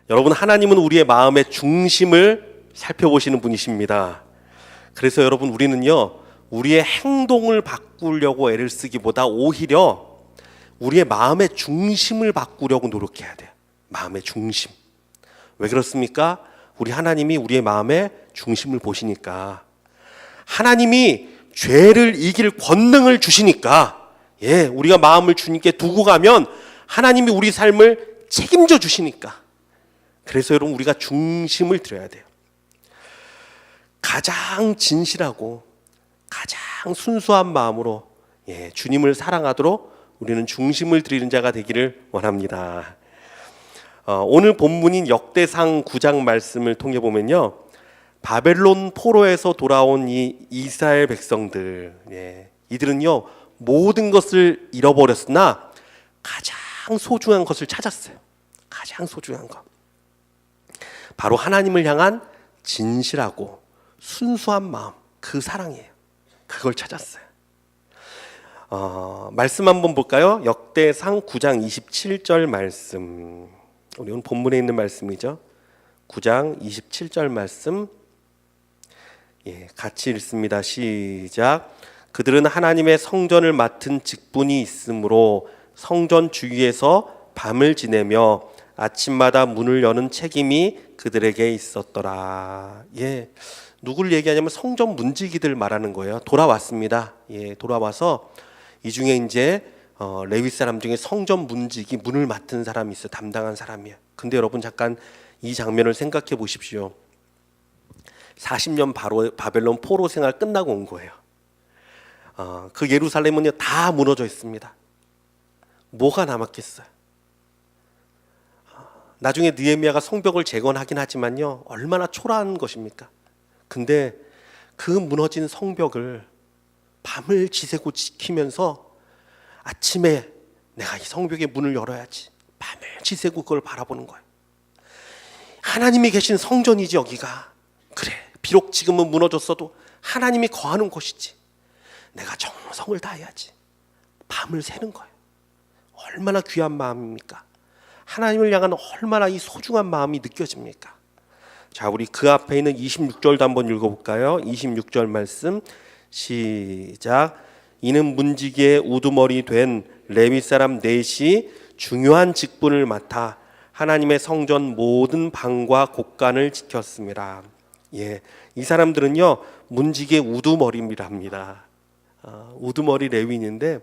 여러분, 하나님은 우리의 마음의 중심을 살펴보시는 분이십니다. 그래서 여러분, 우리는요, 우리의 행동을 바꾸려고 애를 쓰기보다 오히려 우리의 마음의 중심을 바꾸려고 노력해야 돼요. 마음의 중심. 왜 그렇습니까? 우리 하나님이 우리의 마음의 중심을 보시니까, 하나님이 죄를 이길 권능을 주시니까, 우리가 마음을 주님께 두고 가면 하나님이 우리 삶을 책임져 주시니까, 그래서 여러분, 우리가 중심을 드려야 돼요. 가장 진실하고 가장 순수한 마음으로 주님을 사랑하도록 우리는 중심을 드리는 자가 되기를 원합니다. 오늘 본문인 역대상 9장 말씀을 통해 보면요, 바벨론 포로에서 돌아온 이 이스라엘 백성들, 이들은요 모든 것을 잃어버렸으나 가장 소중한 것을 찾았어요. 가장 소중한 것, 바로 하나님을 향한 진실하고 순수한 마음, 그 사랑이에요. 그걸 찾았어요. 말씀 한번 볼까요? 역대상 9장 27절 말씀, 우리 오늘 본문에 있는 말씀이죠. 9장 27절 말씀, 같이 읽습니다. 시작. 그들은 하나님의 성전을 맡은 직분이 있으므로 성전 주위에서 밤을 지내며 아침마다 문을 여는 책임이 그들에게 있었더라. 누구를 얘기하냐면 성전 문지기들 말하는 거예요. 돌아왔습니다. 돌아와서 이 중에 이제 레위 사람 중에 성전 문지기, 문을 맡은 사람이 있어요. 담당한 사람이에요. 근데 여러분, 잠깐 이 장면을 생각해 보십시오. 40년 바벨론 포로 생활 끝나고 온 거예요. 그 예루살렘은요 다 무너져 있습니다. 뭐가 남았겠어요? 나중에 느헤미야가 성벽을 재건하긴 하지만요, 얼마나 초라한 것입니까? 근데 그 무너진 성벽을 밤을 지새고 지키면서 아침에 내가 이 성벽의 문을 열어야지, 밤을 지새고 그걸 바라보는 거예요. 하나님이 계신 성전이지 여기가. 그래, 비록 지금은 무너졌어도 하나님이 거하는 곳이지. 내가 정성을 다해야지. 밤을 새는 거예요. 얼마나 귀한 마음입니까? 하나님을 향한 얼마나 이 소중한 마음이 느껴집니까? 자, 우리 그 앞에 있는 26절도 한번 읽어볼까요? 26절 말씀 시작. 이는 문지기의 우두머리 된 레위 사람 넷이 중요한 직분을 맡아 하나님의 성전 모든 방과 곳간을 지켰습니다. 이 사람들은요 문지기의 우두머리랍니다. 우두머리 레위인인데,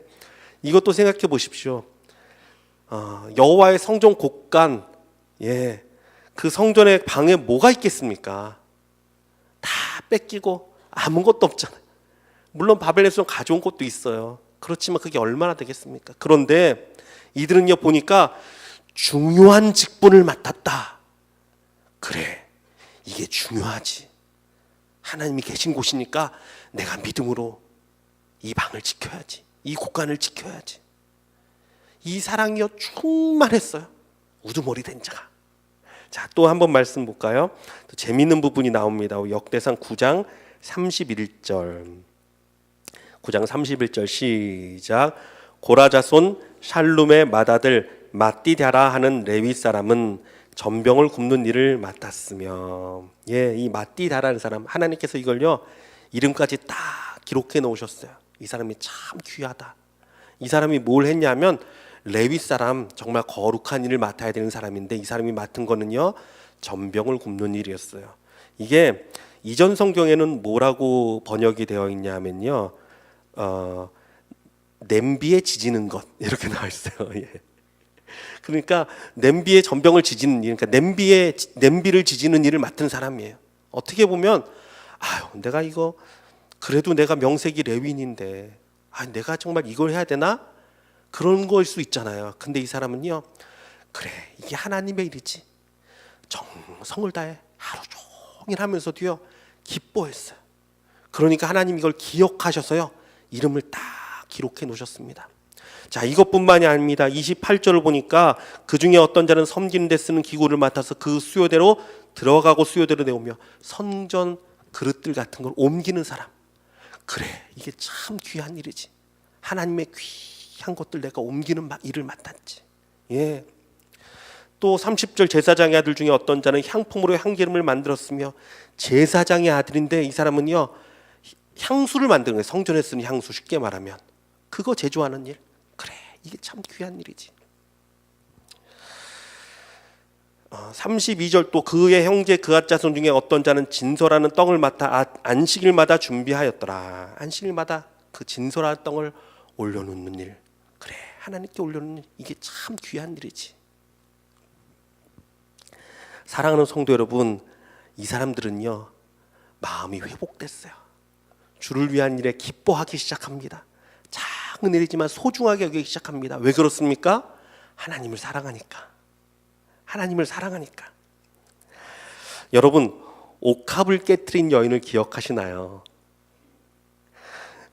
이것도 생각해 보십시오. 여호와의 성전 곳간, 그 성전의 방에 뭐가 있겠습니까? 다 뺏기고 아무것도 없잖아요. 물론 바벨론에서 가져온 것도 있어요. 그렇지만 그게 얼마나 되겠습니까? 그런데 이들은요 보니까 중요한 직분을 맡았다. 그래, 이게 중요하지. 하나님이 계신 곳이니까 내가 믿음으로 이 방을 지켜야지, 이 곳간을 지켜야지. 이 사랑이요 충만했어요. 우두머리 된 자가. 자, 또 한번 말씀 볼까요? 또 재미있는 부분이 나옵니다. 역대상 9장 31절. 9장 31절 시작. 고라자손 샬룸의 맏아들 mat디다라 하는 레위 사람은 전병을 굽는 일을 맡았으며, 이 mat디다라는 사람, 하나님께서 이걸요 이름까지 딱 기록해 놓으셨어요. 이 사람이 참 귀하다. 이 사람이 뭘 했냐면 레위 사람, 정말 거룩한 일을 맡아야 되는 사람인데, 이 사람이 맡은 거는요 전병을 굽는 일이었어요. 이게 이전 성경에는 뭐라고 번역이 되어 있냐면요, 냄비에 지지는 것, 이렇게 나와 있어요. 그러니까 냄비에 전병을 지지는 일, 그러니까 냄비를 지지는 일을 맡은 사람이에요. 어떻게 보면 내가 이거 그래도 내가 명색이 레위인인데 내가 정말 이걸 해야 되나? 그런 걸 수 있잖아요. 근데 이 사람은요, 그래, 이게 하나님의 일이지. 정성을 다해 하루 종일 하면서도요 기뻐했어요. 그러니까 하나님 이걸 기억하셔서요 이름을 딱 기록해 놓으셨습니다. 자, 이것뿐만이 아닙니다. 28절을 보니까 그 중에 어떤 자는 섬기는 데 쓰는 기구를 맡아서 그 수요대로 들어가고 수요대로 내오며 성전 그릇들 같은 걸 옮기는 사람. 그래, 이게 참 귀한 일이지. 하나님의 귀한 것들 내가 옮기는 일을 맡았지. 또 30절 제사장의 아들 중에 어떤 자는 향품으로 향기름을 만들었으며, 제사장의 아들인데 이 사람은요 향수를 만드는 거예요. 성전에 쓰는 향수, 쉽게 말하면 그거 제조하는 일. 그래, 이게 참 귀한 일이지. 32절 또 그의 형제 그앗 자손 중에 어떤 자는 진설하는 떡을 맡아 안식일마다 준비하였더라. 안식일마다 그 진설하는 떡을 올려놓는 일. 그래, 하나님께 올려놓는 일, 이게 참 귀한 일이지. 사랑하는 성도 여러분, 이 사람들은요 마음이 회복됐어요. 주를 위한 일에 기뻐하기 시작합니다. 작은 일이지만 소중하게 여기기 시작합니다. 왜 그렇습니까? 하나님을 사랑하니까. 하나님을 사랑하니까. 여러분, 옥합을 깨트린 여인을 기억하시나요?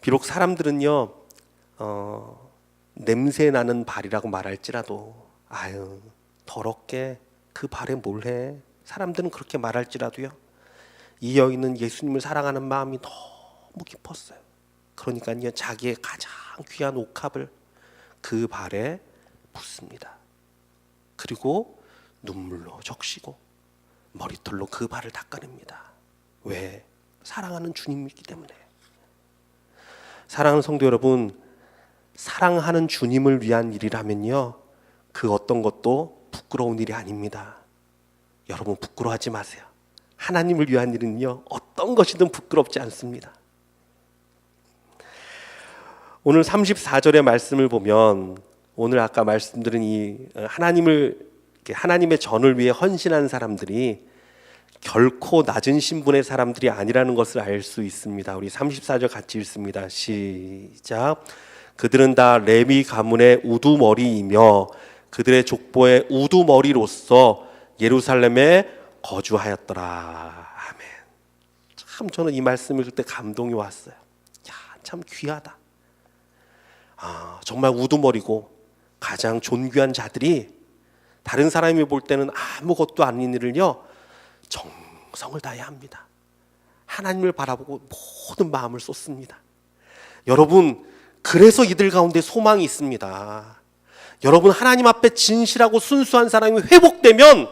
비록 사람들은요 냄새 나는 발이라고 말할지라도, 아유 더럽게 그 발에 뭘 해, 사람들은 그렇게 말할지라도요, 이 여인은 예수님을 사랑하는 마음이 너무 깊었어요. 그러니까요 자기의 가장 귀한 옥합을 그 발에 붓습니다. 그리고 눈물로 적시고 머리털로 그 발을 닦아냅니다. 왜? 사랑하는 주님이기 때문에. 사랑하는 성도 여러분, 사랑하는 주님을 위한 일이라면요 그 어떤 것도 부끄러운 일이 아닙니다. 여러분 부끄러워하지 마세요. 하나님을 위한 일은요 어떤 것이든 부끄럽지 않습니다. 오늘 34절의 말씀을 보면, 오늘 아까 말씀드린 이 하나님의 전을 위해 헌신한 사람들이 결코 낮은 신분의 사람들이 아니라는 것을 알 수 있습니다. 우리 34절 같이 읽습니다. 시작. 그들은 다 레위 가문의 우두머리이며 그들의 족보의 우두머리로서 예루살렘에 거주하였더라. 아멘. 참 저는 이 말씀을 그때 감동이 왔어요. 야, 참 귀하다. 정말 우두머리고 가장 존귀한 자들이 다른 사람이 볼 때는 아무것도 아닌 일을요 정성을 다해야 합니다. 하나님을 바라보고 모든 마음을 쏟습니다. 여러분, 그래서 이들 가운데 소망이 있습니다. 여러분, 하나님 앞에 진실하고 순수한 사람이 회복되면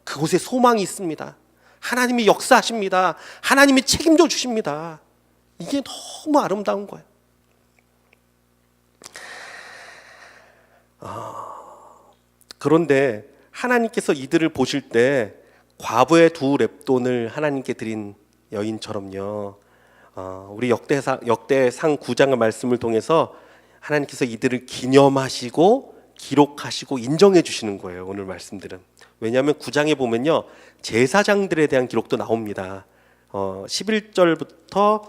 그곳에 소망이 있습니다. 하나님이 역사하십니다. 하나님이 책임져 주십니다. 이게 너무 아름다운 거예요. 그런데 하나님께서 이들을 보실 때 과부의 2렙돈을 하나님께 드린 여인처럼요, 우리 역대상 9장의 말씀을 통해서 하나님께서 이들을 기념하시고 기록하시고 인정해 주시는 거예요. 오늘 말씀들은. 왜냐하면 9장에 보면요 제사장들에 대한 기록도 나옵니다. 10절부터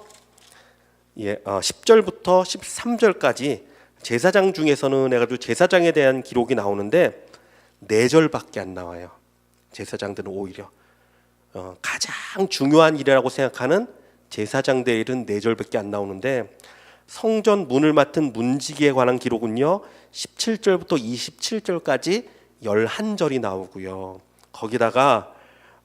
13절까지 제사장 중에서는 해가지고 제사장에 대한 기록이 나오는데 4절밖에 안 나와요. 제사장들은 오히려 가장 중요한 일이라고 생각하는 제사장들의 일은 4절밖에 안 나오는데, 성전 문을 맡은 문지기에 관한 기록은요 17절부터 27절까지 11절이 나오고요. 거기다가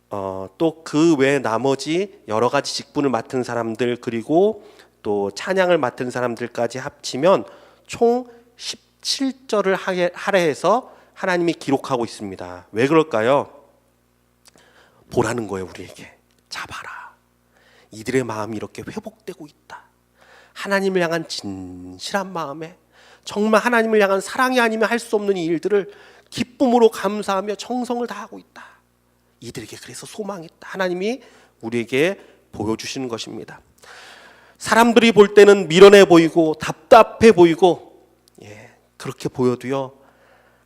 또 그 외 나머지 여러 가지 직분을 맡은 사람들, 그리고 또 찬양을 맡은 사람들까지 합치면 총 17절을 할애해서 하나님이 기록하고 있습니다. 왜 그럴까요? 보라는 거예요. 우리에게. 잡아라. 이들의 마음이 이렇게 회복되고 있다. 하나님을 향한 진실한 마음에, 정말 하나님을 향한 사랑이 아니면 할 수 없는 이 일들을 기쁨으로 감사하며 정성을 다하고 있다. 이들에게 그래서 소망이 있다. 하나님이 우리에게 보여주시는 것입니다. 사람들이 볼 때는 미련해 보이고 답답해 보이고, 그렇게 보여도요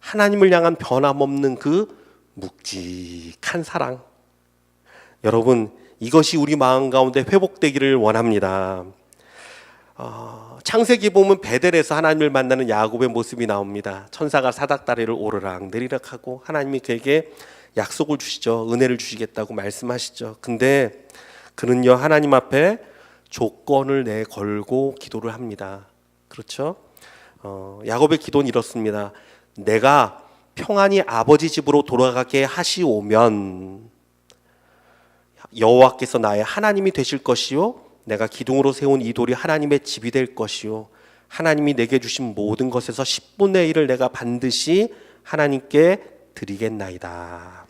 하나님을 향한 변함없는 그 묵직한 사랑, 여러분 이것이 우리 마음 가운데 회복되기를 원합니다. 창세기 보면 베델에서 하나님을 만나는 야곱의 모습이 나옵니다. 천사가 사닥다리를 오르락 내리락 하고 하나님이 그에게 약속을 주시죠. 은혜를 주시겠다고 말씀하시죠. 근데 그는요 하나님 앞에 조건을 내걸고 기도를 합니다. 그렇죠? 야곱의 기도는 이렇습니다. 내가 평안히 아버지 집으로 돌아가게 하시오면 여호와께서 나의 하나님이 되실 것이요 내가 기둥으로 세운 이 돌이 하나님의 집이 될 것이요 하나님이 내게 주신 모든 것에서 10분의 1을 내가 반드시 하나님께 드리겠나이다.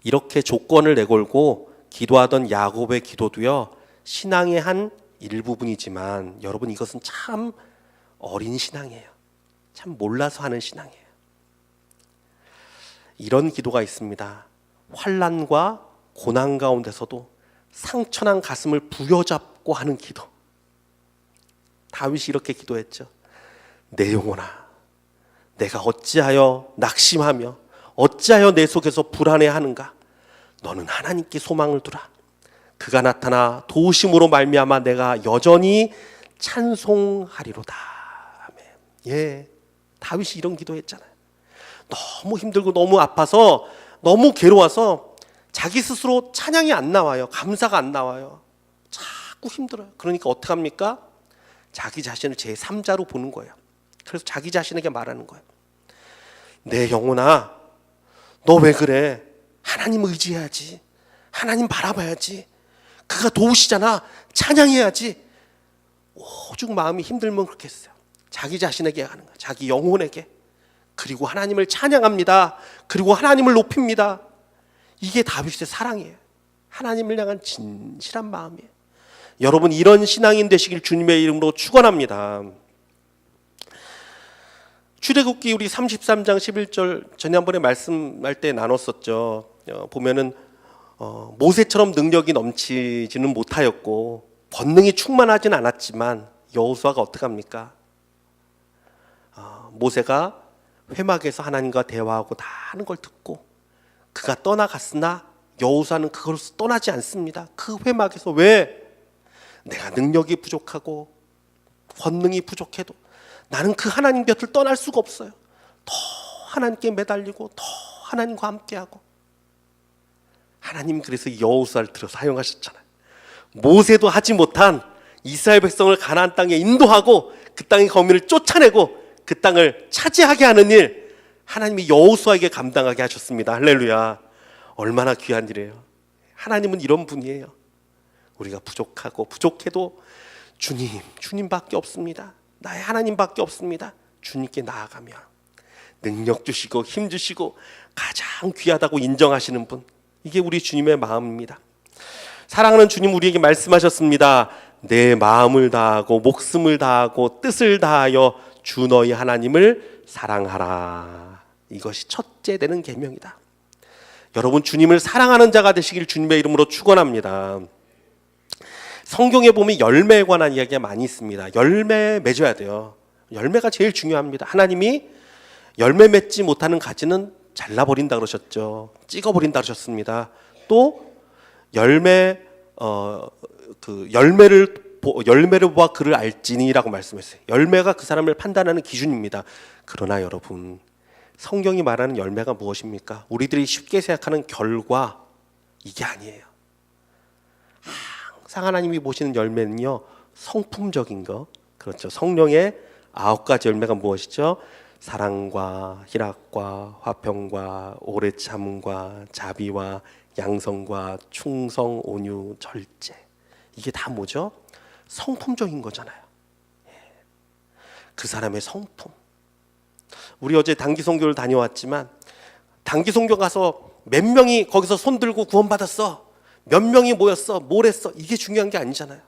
이렇게 조건을 내걸고 기도하던 야곱의 기도도요, 신앙의 한 일부분이지만 여러분, 이것은 참 어린 신앙이에요. 참 몰라서 하는 신앙이에요. 이런 기도가 있습니다. 환난과 고난 가운데서도 상처난 가슴을 부여잡고 하는 기도. 다윗이 이렇게 기도했죠. 내 영혼아, 내가 어찌하여 낙심하며 어찌하여 내 속에서 불안해하는가? 너는 하나님께 소망을 두라. 그가 나타나 도우심으로 말미암아 내가 여전히 찬송하리로다. 아멘. 예, 다윗이 이런 기도했잖아요. 너무 힘들고 너무 아파서 너무 괴로워서 자기 스스로 찬양이 안 나와요. 감사가 안 나와요. 자꾸 힘들어요. 그러니까 어떡합니까? 자기 자신을 제3자로 보는 거예요. 그래서 자기 자신에게 말하는 거예요. 내 영혼아, 너 왜 그래? 하나님 의지해야지. 하나님 바라봐야지. 그가 도우시잖아. 찬양해야지. 오죽 마음이 힘들면 그렇게 했어요. 자기 자신에게 하는 거예요. 자기 영혼에게. 그리고 하나님을 찬양합니다. 그리고 하나님을 높입니다. 이게 다윗의 사랑이에요. 하나님을 향한 진실한 마음이에요. 여러분, 이런 신앙인 되시길 주님의 이름으로 축원합니다. 출애굽기 우리 33장 11절 지난번에 말씀할 때 나눴었죠. 보면은 모세처럼 능력이 넘치지는 못하였고 권능이 충만하진 않았지만 여호수아가 어떻게 합니까? 모세가 회막에서 하나님과 대화하고 다 하는 걸 듣고 그가 떠나갔으나 여호수아는 그걸 떠나지 않습니다. 그 회막에서 왜? 내가 능력이 부족하고 권능이 부족해도 나는 그 하나님 곁을 떠날 수가 없어요. 더 하나님께 매달리고 더 하나님과 함께하고. 하나님 그래서 여호수아를 들어 사용하셨잖아요. 모세도 하지 못한 이스라엘 백성을 가나안 땅에 인도하고 그 땅의 거민을 쫓아내고 그 땅을 차지하게 하는 일, 하나님이 여호수아에게 감당하게 하셨습니다. 할렐루야. 얼마나 귀한 일이에요. 하나님은 이런 분이에요. 우리가 부족하고 부족해도 주님밖에 없습니다. 나의 하나님밖에 없습니다. 주님께 나아가며 능력 주시고 힘 주시고 가장 귀하다고 인정하시는 분, 이게 우리 주님의 마음입니다. 사랑하는 주님, 우리에게 말씀하셨습니다. 내 마음을 다하고 목숨을 다하고 뜻을 다하여 주 너희 하나님을 사랑하라. 이것이 첫째 되는 계명이다. 여러분, 주님을 사랑하는 자가 되시길 주님의 이름으로 축원합니다. 성경에 보면 열매에 관한 이야기가 많이 있습니다. 열매 맺어야 돼요. 열매가 제일 중요합니다. 하나님이 열매 맺지 못하는 가지는 잘라버린다 그러셨죠. 찍어버린다 그러셨습니다. 또 열매를 보아 그를 알지니라고 말씀했어요. 열매가 그 사람을 판단하는 기준입니다. 그러나 여러분, 성경이 말하는 열매가 무엇입니까? 우리들이 쉽게 생각하는 결과, 이게 아니에요. 항상 하나님이 보시는 열매는요, 성품적인 거. 그렇죠. 성령의 9가지 열매가 무엇이죠? 사랑과 희락과 화평과 오래 참음과 자비와 양성과 충성, 온유, 절제. 이게 다 뭐죠? 성품적인 거잖아요. 그 사람의 성품. 우리 어제 단기 선교를 다녀왔지만 단기 선교 가서 몇 명이 거기서 손 들고 구원받았어, 몇 명이 모였어, 뭘 했어, 이게 중요한 게 아니잖아요.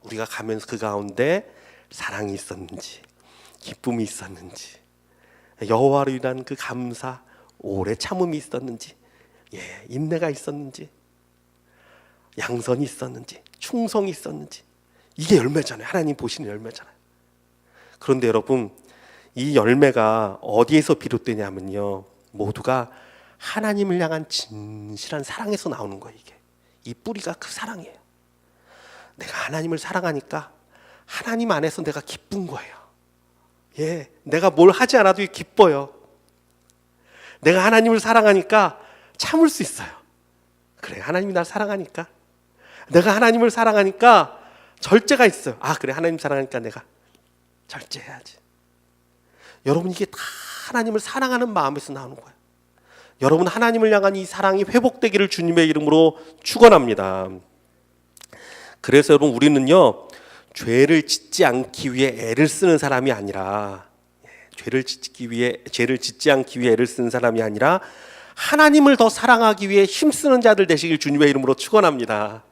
우리가 가면서 그 가운데 사랑이 있었는지, 기쁨이 있었는지, 여호와를 위한 그 감사, 오래 참음이 있었는지, 인내가 있었는지, 양선이 있었는지, 충성이 있었는지, 이게 열매잖아요. 하나님 보시는 열매잖아요. 그런데 여러분, 이 열매가 어디에서 비롯되냐면요, 모두가 하나님을 향한 진실한 사랑에서 나오는 거예요. 이게 이 뿌리가 그 사랑이에요. 내가 하나님을 사랑하니까 하나님 안에서 내가 기쁜 거예요. 내가 뭘 하지 않아도 기뻐요. 내가 하나님을 사랑하니까 참을 수 있어요. 그래, 하나님이 날 사랑하니까. 내가 하나님을 사랑하니까 절제가 있어요. 그래, 하나님 사랑하니까 내가 절제해야지. 여러분, 이게 다 하나님을 사랑하는 마음에서 나오는 거예요. 여러분, 하나님을 향한 이 사랑이 회복되기를 주님의 이름으로 축원합니다. 그래서 여러분, 우리는요, 죄를 짓지 않기 위해 애를 쓰는 사람이 아니라 죄를 짓지 않기 위해 애를 쓰는 사람이 아니라 하나님을 더 사랑하기 위해 힘쓰는 자들 되시길 주님의 이름으로 축원합니다.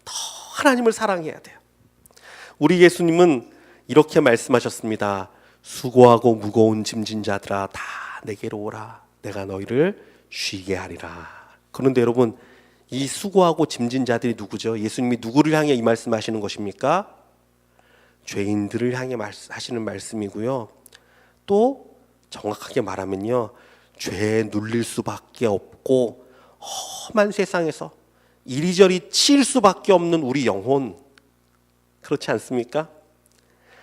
더 하나님을 사랑해야 돼요. 우리 예수님은 이렇게 말씀하셨습니다. 수고하고 무거운 짐진 자들아 다 내게로 오라. 내가 너희를 쉬게 하리라. 그런데 여러분, 이 수고하고 짐진 자들이 누구죠? 예수님이 누구를 향해 이 말씀하시는 것입니까? 죄인들을 향해 하시는 말씀이고요. 또 정확하게 말하면요, 죄에 눌릴 수밖에 없고 험한 세상에서 이리저리 치일 수밖에 없는 우리 영혼, 그렇지 않습니까?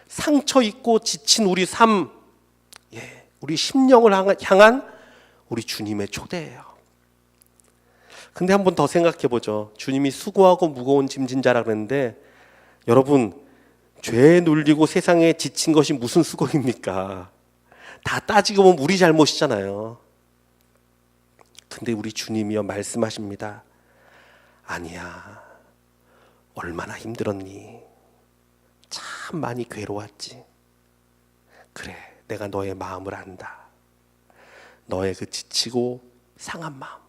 상처 있고 지친 우리 삶, 우리 심령을 향한 우리 주님의 초대예요. 근데 한 번 더 생각해 보죠. 주님이 수고하고 무거운 짐진 자라 그랬는데, 여러분, 죄에 눌리고 세상에 지친 것이 무슨 수고입니까? 다 따지고 보면 우리 잘못이잖아요. 근데 우리 주님이요 말씀하십니다. 아니야, 얼마나 힘들었니? 참 많이 괴로웠지. 그래, 내가 너의 마음을 안다. 너의 그 지치고 상한 마음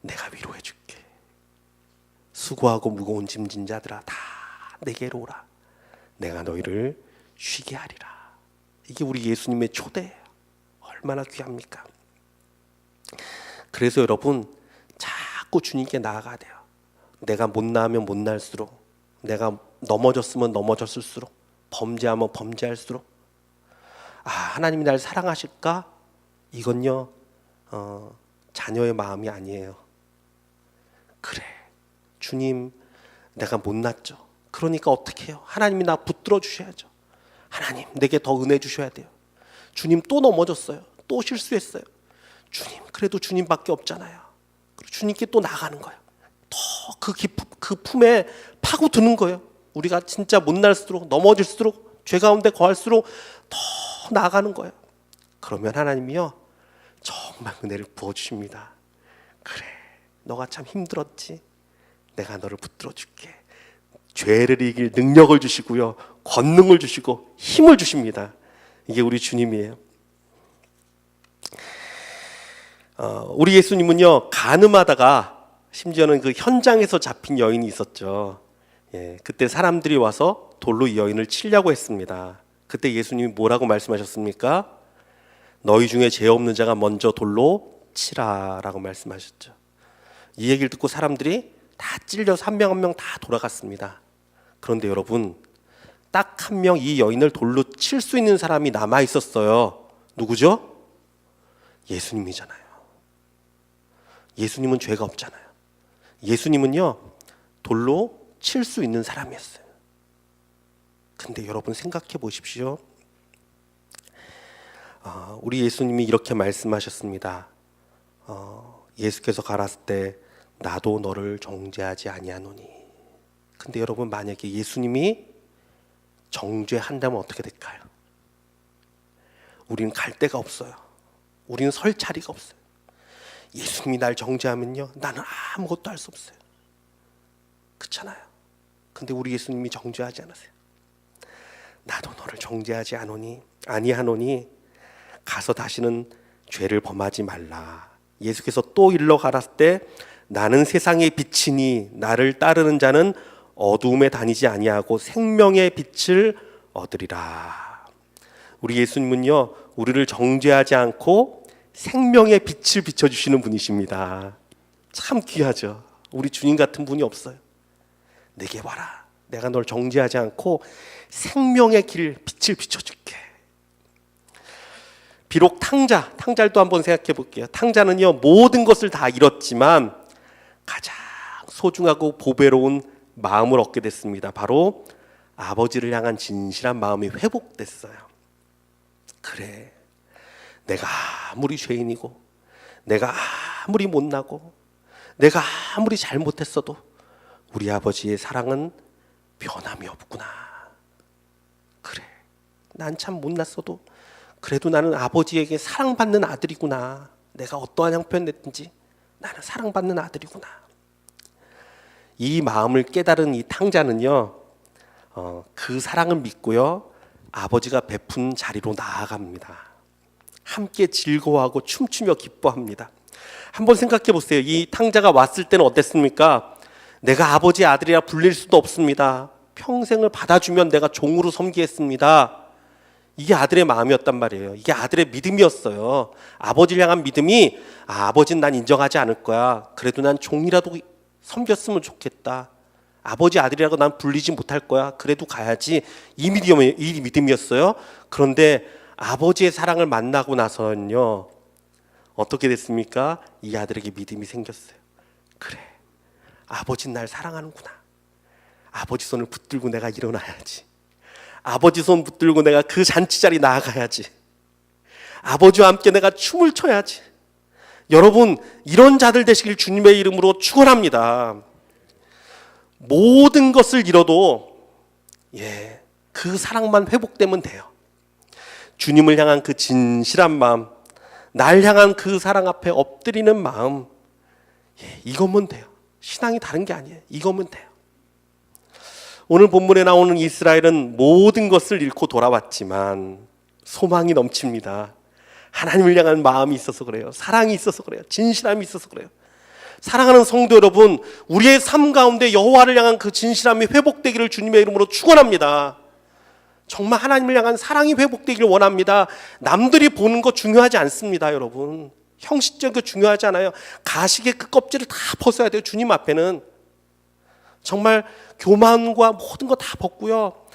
내가 위로해 줄게. 수고하고 무거운 짐진 자들아 다 내게로 오라. 내가 너희를 쉬게 하리라. 이게 우리 예수님의 초대예요. 얼마나 귀합니까? 그래서 여러분, 자꾸 주님께 나아가야 돼요. 내가 못 나으면 못 날수록, 내가 넘어졌으면 넘어졌을수록, 범죄하면 범죄할수록, 하나님이 날 사랑하실까? 이건요 자녀의 마음이 아니에요. 그래, 주님, 내가 못났죠. 그러니까 어떻게 해요? 하나님이 나 붙들어 주셔야죠. 하나님, 내게 더 은혜 주셔야 돼요. 주님, 또 넘어졌어요. 또 실수했어요. 주님, 그래도 주님밖에 없잖아요. 주님께 또 나가는 거예요. 더 그 품에 파고드는 거예요. 우리가 진짜 못날수록, 넘어질수록, 죄 가운데 거할수록 더 나아가는 거예요. 그러면 하나님이요 정말 은혜를 부어주십니다. 그래, 너가 참 힘들었지. 내가 너를 붙들어 줄게. 죄를 이길 능력을 주시고요, 권능을 주시고 힘을 주십니다. 이게 우리 주님이에요. 우리 예수님은요 간음하다가, 심지어는 그 현장에서 잡힌 여인이 있었죠. 그때 사람들이 와서 돌로 이 여인을 치려고 했습니다. 그때 예수님이 뭐라고 말씀하셨습니까? 너희 중에 죄 없는 자가 먼저 돌로 치라라고 말씀하셨죠. 이 얘기를 듣고 사람들이 다 찔려서 한 명 한 명 다 돌아갔습니다. 그런데 여러분, 딱 한 명 이 여인을 돌로 칠 수 있는 사람이 남아 있었어요. 누구죠? 예수님이잖아요. 예수님은 죄가 없잖아요. 예수님은요 돌로 칠 수 있는 사람이었어요. 근데 여러분 생각해 보십시오. 우리 예수님이 이렇게 말씀하셨습니다. 예수께서 가라을 때 나도 너를 정죄하지 아니하노니. 근데 여러분, 만약에 예수님이 정죄한다면 어떻게 될까요? 우리는 갈 데가 없어요. 우리는 설 자리가 없어요. 예수님이 날 정죄하면요 나는 아무것도 할 수 없어요. 그렇잖아요. 근데 우리 예수님이 정죄하지 않으세요. 나도 너를 정죄하지 아니하노니 가서 다시는 죄를 범하지 말라. 예수께서 또 일러 가라을 때 나는 세상의 빛이니 나를 따르는 자는 어두움에 다니지 아니하고 생명의 빛을 얻으리라. 우리 예수님은요 우리를 정죄하지 않고 생명의 빛을 비춰주시는 분이십니다. 참 귀하죠. 우리 주님 같은 분이 없어요. 내게 와라. 내가 널 정죄하지 않고 생명의 빛을 비춰줄게. 비록 탕자를 또 한번 생각해 볼게요. 탕자는요 모든 것을 다 잃었지만 가장 소중하고 보배로운 마음을 얻게 됐습니다. 바로 아버지를 향한 진실한 마음이 회복됐어요. 그래, 내가 아무리 죄인이고, 내가 아무리 못나고, 내가 아무리 잘못했어도 우리 아버지의 사랑은 변함이 없구나. 그래, 난 참 못났어도 그래도 나는 아버지에게 사랑받는 아들이구나. 내가 어떠한 형편이든지 나는 사랑받는 아들이구나. 이 마음을 깨달은 이 탕자는요 그 사랑을 믿고요 아버지가 베푼 자리로 나아갑니다. 함께 즐거워하고 춤추며 기뻐합니다. 한번 생각해 보세요. 이 탕자가 왔을 때는 어땠습니까? 내가 아버지의 아들이라 불릴 수도 없습니다. 평생을 받아주면 내가 종으로 섬기겠습니다. 이게 아들의 마음이었단 말이에요. 이게 아들의 믿음이었어요. 아버지를 향한 믿음이 아버지는 난 인정하지 않을 거야. 그래도 난 종이라도 섬겼으면 좋겠다. 아버지 아들이라고 난 불리지 못할 거야. 그래도 가야지. 이 믿음이었어요. 그런데 아버지의 사랑을 만나고 나서는요, 어떻게 됐습니까? 이 아들에게 믿음이 생겼어요. 그래, 아버지는 날 사랑하는구나. 아버지 손을 붙들고 내가 일어나야지. 아버지 손 붙들고 내가 그 잔치 자리 나아가야지. 아버지와 함께 내가 춤을 춰야지. 여러분, 이런 자들 되시길 주님의 이름으로 축원합니다. 모든 것을 잃어도 그 사랑만 회복되면 돼요. 주님을 향한 그 진실한 마음, 날 향한 그 사랑 앞에 엎드리는 마음, 이것만 돼요. 신앙이 다른 게 아니에요. 이것만 돼요. 오늘 본문에 나오는 이스라엘은 모든 것을 잃고 돌아왔지만 소망이 넘칩니다. 하나님을 향한 마음이 있어서 그래요. 사랑이 있어서 그래요. 진실함이 있어서 그래요. 사랑하는 성도 여러분, 우리의 삶 가운데 여호와를 향한 그 진실함이 회복되기를 주님의 이름으로 축원합니다. 정말 하나님을 향한 사랑이 회복되기를 원합니다. 남들이 보는 거 중요하지 않습니다, 여러분. 형식적인 거 중요하지 않아요. 가식의 그 껍질을 다 벗어야 돼요. 주님 앞에는 정말 교만과 모든 거 다 벗고요.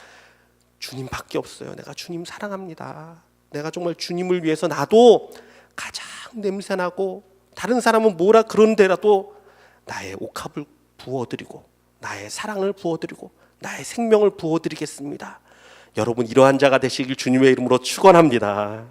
주님밖에 없어요. 내가 주님 사랑합니다. 내가 정말 주님을 위해서 나도 가장 냄새나고 다른 사람은 뭐라 그런데라도 나의 옥합을 부어드리고 나의 사랑을 부어드리고 나의 생명을 부어드리겠습니다. 여러분, 이러한 자가 되시길 주님의 이름으로 축원합니다.